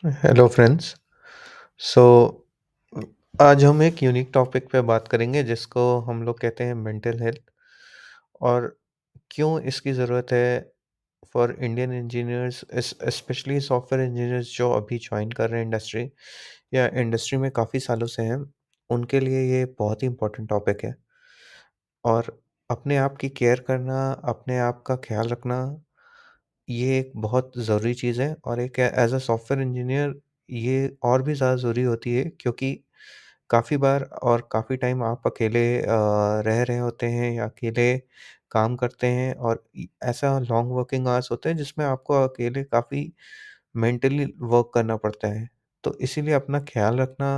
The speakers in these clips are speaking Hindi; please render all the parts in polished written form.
Hello friends. सो आज हम एक यूनिक टॉपिक पे बात करेंगे जिसको हम लोग कहते हैं मेंटल हेल्थ और क्यों इसकी ज़रूरत है for Indian engineers specially software engineers जो अभी ज्वाइन कर रहे हैं इंडस्ट्री या इंडस्ट्री में काफ़ी सालों से हैं, उनके लिए ये बहुत ही इम्पोर्टेंट टॉपिक है। और अपने आप की केयर करना, अपने आप का ख्याल रखना, ये एक बहुत ज़रूरी चीज़ है और एक एज़ अ सॉफ्टवेयर इंजीनियर ये और भी ज़्यादा ज़रूरी होती है क्योंकि काफ़ी बार और काफ़ी टाइम आप अकेले रह रहे होते हैं या अकेले काम करते हैं और ऐसा लॉन्ग वर्किंग आवर्स होते हैं जिसमें आपको अकेले काफ़ी मेंटली वर्क करना पड़ता है। तो इसीलिए अपना ख़्याल रखना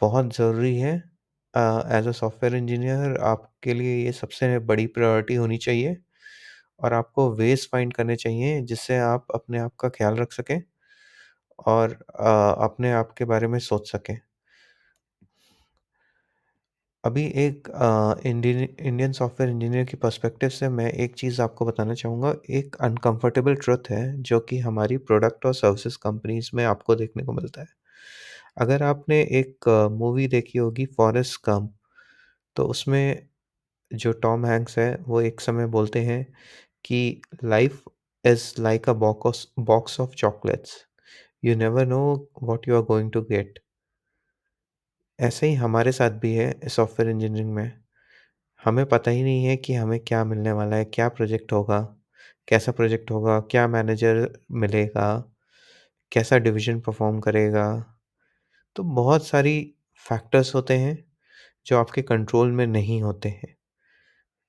बहुत ज़रूरी है। एज़ अ सॉफ्टवेयर इंजीनियर आपके लिए ये सबसे बड़ी प्रायोरिटी होनी चाहिए और आपको वेज़ फाइंड करने चाहिए जिससे आप अपने आप का ख़्याल रख सकें और अपने आप के बारे में सोच सकें। अभी एक इंडियन सॉफ्टवेयर इंजीनियर की पर्सपेक्टिव से मैं एक चीज़ आपको बताना चाहूँगा, एक अनकम्फर्टेबल ट्रुथ है जो कि हमारी प्रोडक्ट और सर्विसेज़ कंपनीज़ में आपको देखने को मिलता है। अगर आपने एक मूवी देखी होगी फॉरेस्ट गंप, तो उसमें जो टॉम हैंक्स है, वो एक समय बोलते हैं कि life is like a box box of chocolates, you never know what you are going to get. ऐसे ही हमारे साथ भी है सॉफ्टवेयर इंजीनियरिंग में। हमें पता ही नहीं है कि हमें क्या मिलने वाला है, क्या प्रोजेक्ट होगा, कैसा प्रोजेक्ट होगा, क्या मैनेजर मिलेगा, कैसा डिवीज़न परफ़ॉर्म करेगा। तो बहुत सारी फैक्टर्स होते हैं जो आपके कंट्रोल में नहीं होते हैं।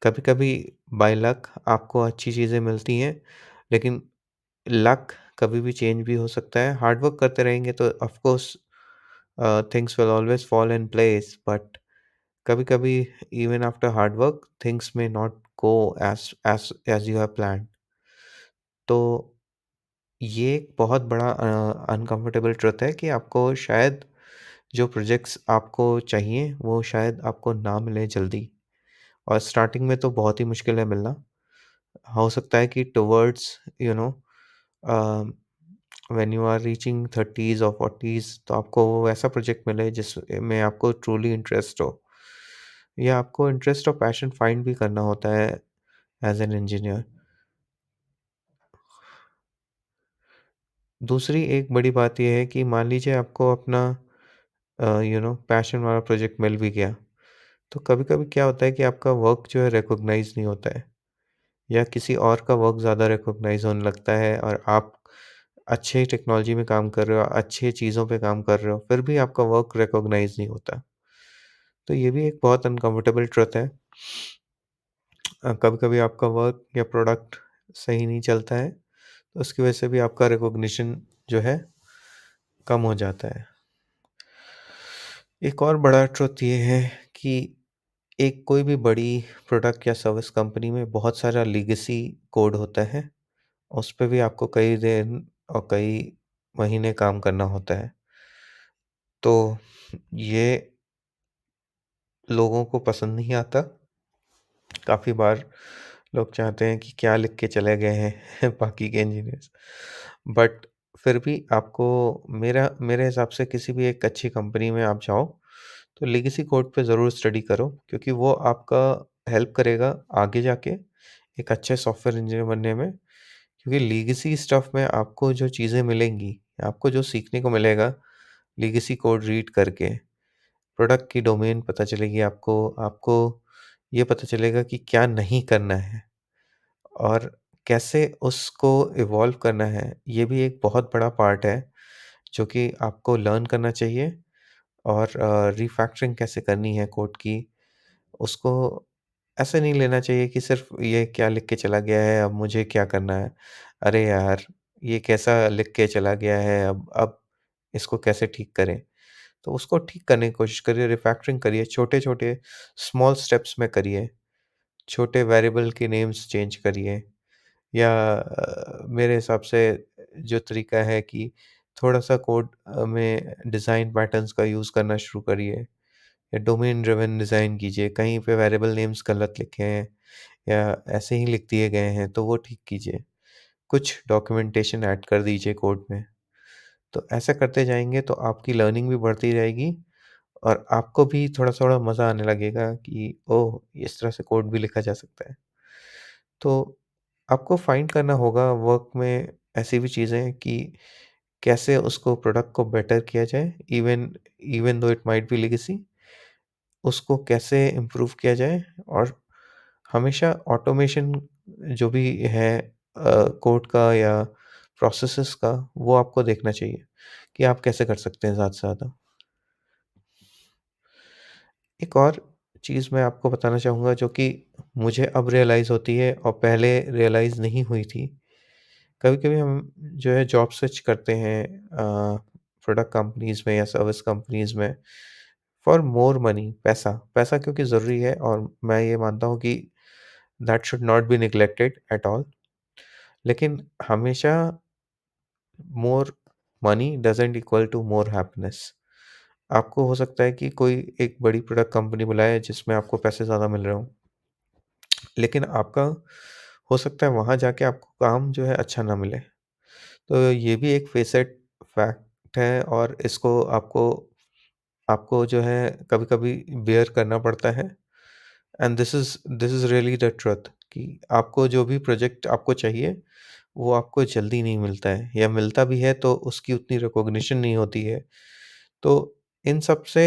कभी-कभी बाय लक आपको अच्छी चीज़ें मिलती हैं, लेकिन लक कभी भी चेंज भी हो सकता है। हार्ड वर्क करते रहेंगे तो of course things will always fall in place but कभी-कभी even after hard work things may not go as you have planned. तो ये एक बहुत बड़ा अनकम्फर्टेबल ट्रुथ है कि आपको शायद जो प्रोजेक्ट्स आपको चाहिए, वो शायद आपको ना मिले जल्दी और स्टार्टिंग में तो बहुत ही मुश्किल है मिलना। हो सकता है कि towards you know a, when you are reaching 30s और 40s तो आपको वो ऐसा प्रोजेक्ट मिले जिसमें आपको ट्रूली इंटरेस्ट हो या आपको इंटरेस्ट और पैशन फाइंड भी करना होता है एज़ एन इंजीनियर। दूसरी एक बड़ी बात ये है कि मान लीजिए आपको अपना पैशन वाला प्रोजेक्ट मिल भी गया, तो कभी-कभी क्या होता है कि आपका वर्क जो है रिकॉग्नाइज़ नहीं होता है या किसी और का वर्क ज़्यादा रिकॉग्नाइज़ होने लगता है और आप अच्छे टेक्नोलॉजी में काम कर रहे हो, अच्छी चीज़ों पे काम कर रहे हो, फिर भी आपका वर्क रिकॉग्नाइज़ नहीं होता। तो ये भी एक बहुत अनकम्फर्टेबल ट्रुथ है। कभी-कभी आपका वर्क या प्रोडक्ट सही नहीं चलता है, तो उसकी वजह से भी आपका रिकॉग्निशन जो है कम हो जाता है। एक और बड़ा ट्रुथ ये है कि एक कोई भी बड़ी प्रोडक्ट या सर्विस कंपनी में बहुत सारा लीगेसी कोड होता है। उस पे भी आपको कई दिन और कई महीने काम करना होता है। तो ये लोगों को पसंद नहीं आता। काफ़ी बार लोग चाहते हैं कि क्या लिख के चले गए हैं बाकी के इंजीनियर्स। बट फिर भी आपको मेरा मेरे हिसाब से किसी भी एक अच्छी कंपनी में आप जाओ, तो लेगेसी कोड पे ज़रूर स्टडी करो क्योंकि वो आपका हेल्प करेगा आगे जाके एक अच्छे सॉफ्टवेयर इंजीनियर बनने में। क्योंकि लीगेसी स्टफ़ में आपको जो चीज़ें मिलेंगी, आपको जो सीखने को मिलेगा लीगेसी कोड रीड करके, प्रोडक्ट की डोमेन पता चलेगी आपको, आपको ये पता चलेगा कि क्या नहीं करना है और कैसे उसको इवॉल्व करना है। ये भी एक बहुत बड़ा पार्ट है, जो कि आपको लर्न करना चाहिए और रिफैक्टरिंग कैसे करनी है कोड की, उसको ऐसे नहीं लेना चाहिए कि सिर्फ़ ये क्या लिख के चला गया है, अब मुझे क्या करना है? अरे यार! ये कैसा लिख के चला गया है, अब इसको कैसे ठीक करें? तो उसको ठीक करने की कोशिश करिए, रिफैक्टरिंग करिए, छोटे-छोटे स्मॉल स्टेप्स में करिए, छोटे वेरिएबल के नेम्स चेंज करिए या मेरे हिसाब से जो तरीका है कि थोड़ा-सा कोड में डिज़ाइन पैटर्न्स का यूज़ करना शुरू करिए या डोमेन ड्रिवन डिज़ाइन कीजिए, कहीं पे वेरिएबल नेम्स गलत लिखे हैं या ऐसे ही लिख दिए गए हैं, तो वो ठीक कीजिए। कुछ डॉक्यूमेंटेशन ऐड कर दीजिए कोड में। तो ऐसा करते जाएँगे तो आपकी लर्निंग भी बढ़ती जाएगी और आपको भी थोड़ा-थोड़ा मज़ा आने लगेगा कि ओह! इस तरह से कोड भी लिखा जा सकता है। तो आपको फाइंड करना होगा वर्क में ऐसी भी चीज़ें कि कैसे उसको प्रोडक्ट को बेटर किया जाए, even even though it might be legacy, उसको कैसे इम्प्रूव किया जाए और हमेशा ऑटोमेशन जो भी है कोड का या प्रोसेसेस का, वो आपको देखना चाहिए कि आप कैसे कर सकते हैं ज़्यादा से ज़्यादा। एक और चीज़ मैं आपको बताना चाहूँगा जो कि मुझे अब रियलाइज़ होती है और पहले रियलाइज़ नहीं हुई थी। कभी-कभी हम जो है जॉब स्विच करते हैं प्रोडक्ट कंपनीज़ में या सर्विस कंपनीज़ में फॉर मोर मनी, पैसा। पैसा क्योंकि ज़रूरी है और मैं ये मानता हूँ कि that should not be neglected at all. लेकिन हमेशा more money doesn't equal to more happiness. आपको हो सकता है कि कोई एक बड़ी प्रोडक्ट कंपनी बुलाए जिसमें आपको पैसे ज़्यादा मिल रहे हों, लेकिन आपका हो सकता है वहाँ जाके आपको काम जो है अच्छा ना मिले। तो ये भी एक फेसेट फैक्ट है और इसको आपको आपको जो है कभी-कभी बेयर करना पड़ता है and this is really the truth कि आपको जो भी प्रोजेक्ट आपको चाहिए, वो आपको जल्दी नहीं मिलता है या मिलता भी है तो उसकी उतनी रिकॉग्निशन नहीं होती है। तो इन सब से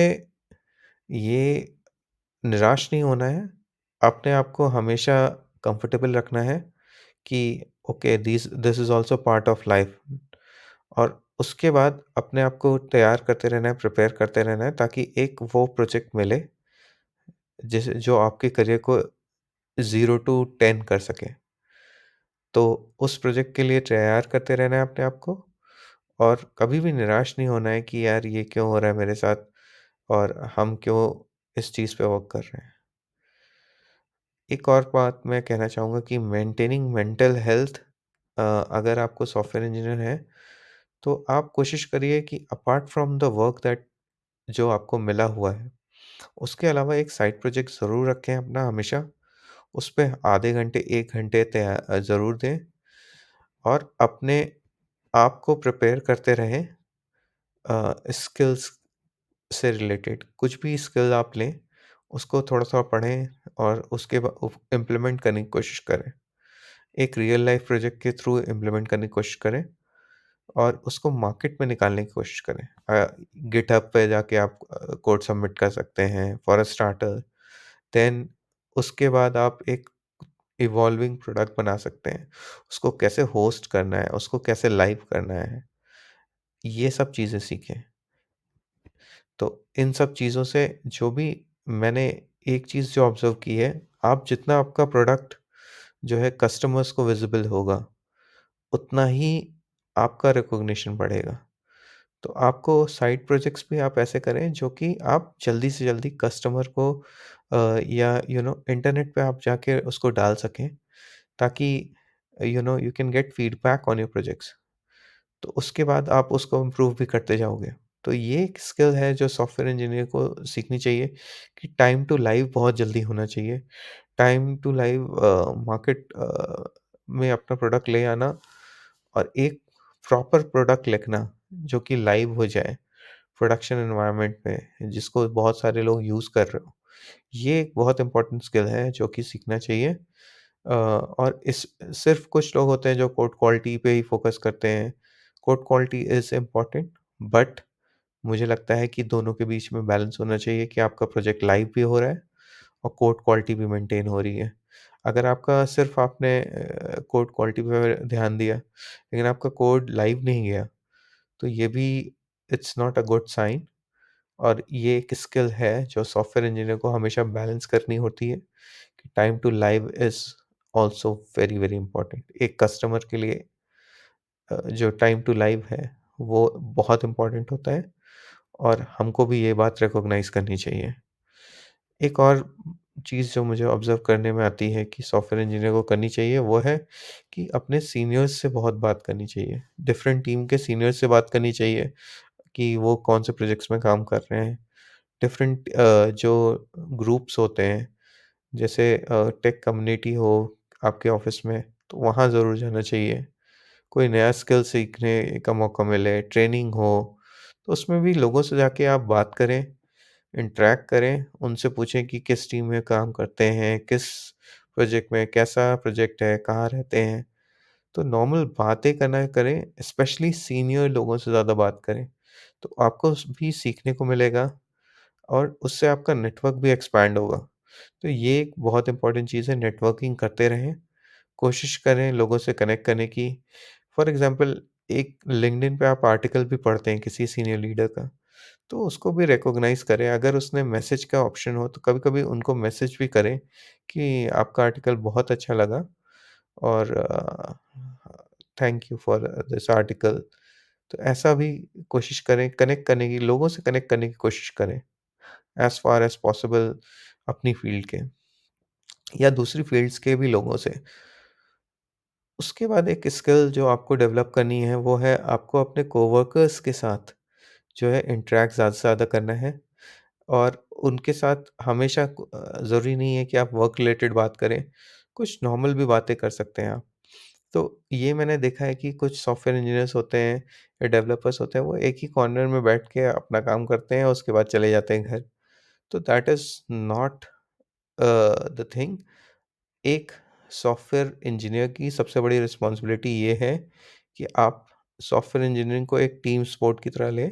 ये निराश नहीं होना है, अपने आप को हमेशा कंफर्टेबल रखना है कि okay this is also part of life और उसके बाद अपने आप को तैयार करते रहना है, प्रिपेयर करते रहना है ताकि एक वो प्रोजेक्ट मिले जो आपके करियर को 0 टू 10 कर सके। तो उस प्रोजेक्ट के लिए तैयार करते रहना है अपने आप को और कभी भी निराश नहीं होना है कि यार ये क्यों हो रहा है मेरे साथ और हम क्यों इस चीज़ पे वर्क कर रहे हैं। एक और बात मैं कहना चाहूँगा कि मेंटेनिंग मेंटल हेल्थ अगर आपको सॉफ्टवेयर इंजीनियर हैं, तो आप कोशिश करिए कि apart from the work that जो आपको मिला हुआ है, उसके अलावा एक साइड प्रोजेक्ट ज़रूर रखें अपना हमेशा। उस पे आधे घंटे, 1 घंटे ज़रूर दें और अपने आप को प्रिपेयर करते रहें स्किल्स से रिलेटेड। कुछ भी स्किल आप लें, उसको थोड़ा-थोड़ा पढ़ें और उसके इम्प्लीमेंट करने की कोशिश करें। एक रियल लाइफ प्रोजेक्ट के थ्रू इम्प्लीमेंट करने की कोशिश करें और उसको मार्केट में निकालने की कोशिश करें। गिटहब पे जाके आप कोड सबमिट कर सकते हैं फॉर अ स्टार्टर। देन उसके बाद आप एक इवॉल्विंग प्रोडक्ट बना सकते हैं। उसको कैसे होस्ट करना है, उसको कैसे लाइव करना है, ये सब चीज़ें सीखें। तो इन सब चीज़ों से जो भी मैंने एक चीज़ जो ऑब्ज़र्व की है, आप जितना आपका प्रोडक्ट जो है कस्टमर्स को विज़िबल होगा, उतना ही आपका रिकॉग्निशन बढ़ेगा। तो आपको साइड प्रोजेक्ट्स भी आप ऐसे करें जो कि आप जल्दी से जल्दी कस्टमर को या इंटरनेट पे आप जाके उसको डाल सकें ताकि you can get feedback on your projects. तो उसके बाद आप उसको इम्प्रूव भी करते जाओगे। तो ये एक स्किल है जो सॉफ्टवेयर इंजीनियर को सीखनी चाहिए कि टाइम टू लाइव बहुत जल्दी होना चाहिए। टाइम टू लाइव मार्केट में अपना प्रोडक्ट ले आना और एक प्रॉपर प्रोडक्ट लिखना जो कि लाइव हो जाए प्रोडक्शन एनवायरनमेंट में जिसको बहुत सारे लोग यूज़ कर रहे हो। ये एक बहुत इम्पोर्टेंट स्किल है जो कि सीखना चाहिए। और इस सिर्फ़ कुछ लोग होते हैं जो कोड क्वालिटी पे ही फ़ोकस करते हैं। Code quality is important but मुझे लगता है कि दोनों के बीच में बैलेंस होना चाहिए कि आपका प्रोजेक्ट लाइव भी हो रहा है और कोड क्वालिटी भी मेंटेन हो रही है। अगर आपका सिर्फ़ आपने कोड क्वालिटी पे ध्यान दिया, लेकिन आपका कोड लाइव नहीं गया, तो ये भी it's not a good sign और ये एक स्किल है जो सॉफ्टवेयर इंजीनियर को हमेशा बैलेंस करनी होती है कि time to live is also very, very important. एक कस्टमर के लिए जो टाइम टू लाइव है, वो बहुत इम्पोर्टेंट होता है और हमको भी ये बात रिकॉग्नाइज़ करनी चाहिए। एक और चीज़ जो मुझे ऑब्ज़र्व करने में आती है कि सॉफ्टवेयर इंजीनियर को करनी चाहिए, वो है कि अपने सीनियर्स से बहुत बात करनी चाहिए। डिफरेंट टीम के सीनियर्स से बात करनी चाहिए कि वो कौन से प्रोजेक्ट्स में काम कर रहे हैं। डिफरेंट जो ग्रुप्स होते हैं, जैसे टेक कम्युनिटी हो आपके ऑफ़िस में, तो वहाँ ज़रूर जाना चाहिए। कोई नया स्किल सीखने का मौका मिले, ट्रेनिंग हो, तो उसमें भी लोगों से जाके आप बात करें, इंटरैक्ट करें, उनसे पूछें कि किस टीम में काम करते हैं, किस प्रोजेक्ट में, कैसा प्रोजेक्ट है, कहाँ रहते हैं। तो नॉर्मल बातें करना करें, स्पेशली सीनियर लोगों से ज़्यादा बात करें, तो आपको भी सीखने को मिलेगा और उससे आपका नेटवर्क भी एक्सपैंड होगा। तो ये एक बहुत इम्पोर्टेंट चीज़ है, नेटवर्किंग करते रहें, कोशिश करें लोगों से कनेक्ट करने की। फॉर एग्ज़ाम्पल एक लिंक्डइन पे आप आर्टिकल भी पढ़ते हैं किसी सीनियर लीडर का, तो उसको भी रिकॉग्नाइज़ करें। अगर उसने मैसेज का ऑप्शन हो, तो कभी-कभी उनको मैसेज भी करें कि आपका आर्टिकल बहुत अच्छा लगा और thank you for this article. तो ऐसा भी कोशिश करें, कनेक्ट करने की, लोगों से कनेक्ट करने की कोशिश करें, एज़ फार एज़ पॉसिबल अपनी फ़ील्ड के या दूसरी फ़ील्ड्स के भी लोगों से। उसके बाद एक स्किल जो आपको डेवलप करनी है, वो है आपको अपने कोवर्कर्स के साथ जो है इंटरैक्ट ज़्यादा से ज़्यादा करना है और उनके साथ हमेशा ज़रूरी नहीं है कि आप वर्क रिलेटेड बात करें, कुछ नॉर्मल भी बातें कर सकते हैं आप। तो ये मैंने देखा है कि कुछ सॉफ्टवेयर इंजीनियर्स होते हैं या डेवलपर्स होते हैं, वो एक ही कॉर्नर में बैठ के अपना काम करते हैं, उसके बाद चले जाते हैं घर। तो that is not the thing. एक सॉफ्टवेयर इंजीनियर की सबसे बड़ी रिस्पॉन्सिबिलिटी ये है कि आप सॉफ्टवेयर इंजीनियरिंग को एक टीम स्पोर्ट की तरह लें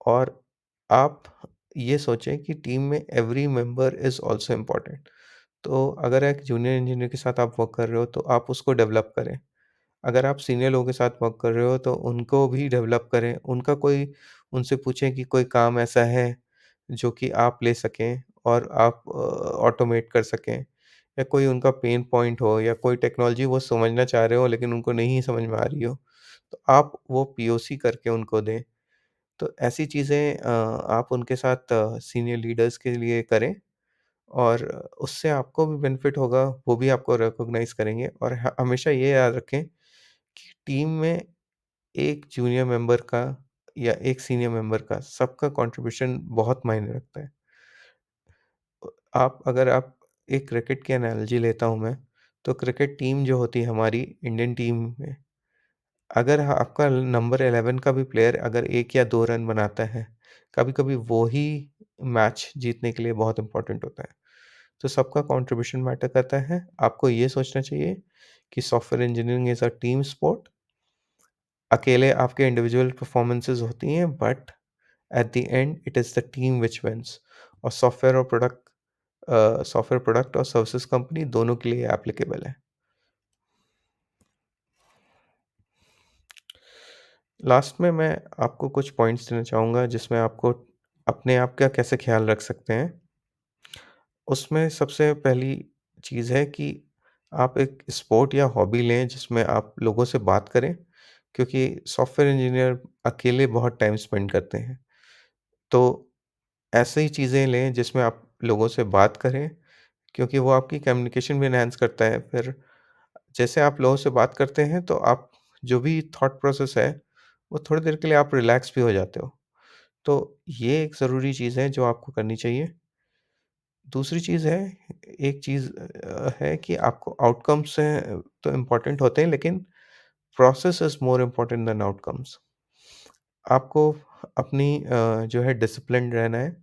और आप ये सोचें कि टीम में every member is also important. तो अगर एक जूनियर इंजीनियर के साथ आप वर्क कर रहे हो, तो आप उसको डेवलप करें। अगर आप सीनियर लोगों के साथ वर्क कर रहे हो, तो उनको भी डेवलप करें। उनसे पूछें कि कोई काम ऐसा है जो कि आप ले सकें और आप ऑटोमेट कर सकें या कोई उनका पेन पॉइंट हो या कोई टेक्नोलॉजी वो समझना चाह रहे हो लेकिन उनको नहीं समझ में आ रही हो, तो आप वो पीओसी करके उनको दें। तो ऐसी चीज़ें आप उनके साथ सीनियर लीडर्स के लिए करें और उससे आपको भी बेनिफिट होगा, वो भी आपको रिकॉग्नाइज़ करेंगे और हमेशा ये याद रखें कि टीम में एक जूनियर मेंबर का या एक सीनियर मेंबर का सबका कंट्रीब्यूशन बहुत मायने रखता है। अगर आप एक क्रिकेट की एनालॉजी लेता हूँ मैं, तो क्रिकेट टीम जो होती है हमारी इंडियन टीम में, अगर आपका नंबर 11 का भी प्लेयर अगर 1 या 2 रन बनाता है, कभी-कभी वो ही मैच जीतने के लिए बहुत इम्पोर्टेंट होता है। तो सबका कंट्रीब्यूशन मैटर करता है। आपको ये सोचना चाहिए कि software engineering is a team sport. अकेले आपके इंडिविजुअल परफॉर्मेंसेज़ होती हैं but at the end it is the team which wins और सॉफ्टवेयर प्रोडक्ट और सर्विसेज़ कंपनी दोनों के लिए एप्लीकेबल है। लास्ट में मैं आपको कुछ पॉइंट्स देना चाहूँगा जिसमें आपको अपने आप का कैसे ख़्याल रख सकते हैं। उसमें सबसे पहली चीज़ है कि आप एक स्पोर्ट या हॉबी लें जिसमें आप लोगों से बात करें, क्योंकि सॉफ्टवेयर इंजीनियर अकेले बहुत टाइम स्पेंड करते हैं। तो ऐसे ही चीज़ें लें जिसमें आप लोगों से बात करें, क्योंकि वो आपकी कम्युनिकेशन भी एनहांस करता है। फिर जैसे आप लोगों से बात करते हैं तो आप जो भी थॉट प्रोसेस है, वो थोड़ी देर के लिए आप रिलैक्स भी हो जाते हो। तो ये एक ज़रूरी चीज़ है जो आपको करनी चाहिए। दूसरी चीज़ है, एक चीज़ है कि आपको आउटकम्स तो इम्पोर्टेंट होते हैं लेकिन process is more important then outcomes. आपको अपनी जो है डिसिप्लिन्ड रहना है।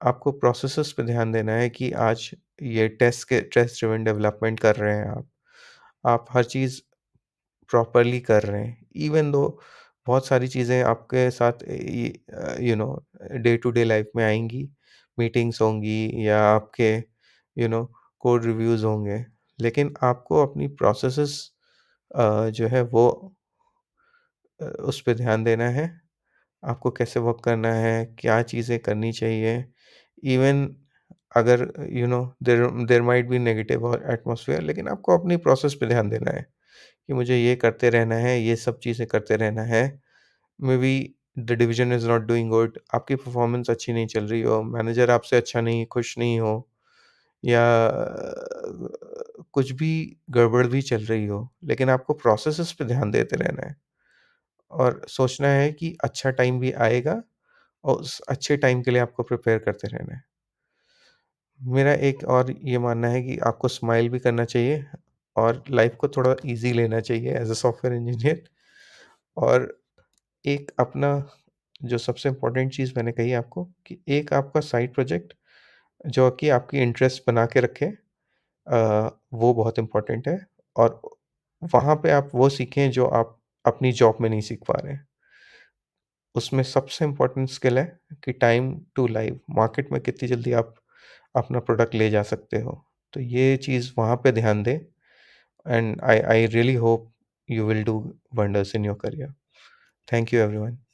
आपको प्रोसेसेस पे ध्यान देना है कि आज ये टेस्ट ड्रिवन डेवलपमेंट कर रहे हैं आप। आप हर चीज़ प्रॉपर्ली कर रहे हैं। इवन दो बहुत सारी चीज़ें आपके साथ डे टू डे लाइफ़ में आएँगी, मीटिंग्स होंगी या आपके यू नो कोड रिव्यूज़ होंगे। लेकिन आपको अपनी प्रोसेसेस जो है वो उस पे ध्यान देना है। आपको कैसे वर्क करना है, क्या चीज़ें करनी चाहिए। इवन अगर there there might be negative और एटमॉस्फियर, लेकिन आपको अपनी प्रोसेस पे ध्यान देना है कि मुझे ये करते रहना है, ये सब चीज़ें करते रहना है। Maybe the division is not doing good, आपकी परफ़ॉर्मेंस अच्छी नहीं चल रही हो, मैनेजर आपसे अच्छा नहीं खुश नहीं हो या कुछ भी गड़बड़ भी चल रही हो, लेकिन आपको प्रोसेसेस पे ध्यान देते रहना है और सोचना है कि अच्छा टाइम भी आएगा और उस अच्छे टाइम के लिए आपको प्रिपेयर करते रहना है। मेरा एक और ये मानना है कि आपको स्माइल भी करना चाहिए और लाइफ़ को थोड़ा ईज़ी लेना चाहिए एज़ अ सॉफ्टवेयर इंजीनियर। और एक अपना जो सबसे इम्पोर्टेंट चीज़ मैंने कही आपको कि एक आपका साइड प्रोजेक्ट जो कि आपकी इंटरेस्ट बना के रखे, वो बहुत इम्पोर्टेंट है। और वहाँ पे आप वो सीखें जो आप अपनी जॉब में नहीं सीख पा रहे हैं। उसमें सबसे इम्पोर्टेंट स्किल है कि टाइम टू लाइव मार्केट में कितनी जल्दी आप अपना प्रोडक्ट ले जा सकते हो। तो ये चीज़ वहाँ पे ध्यान दें। And I really hope you will do wonders in your career. Thank you, everyone.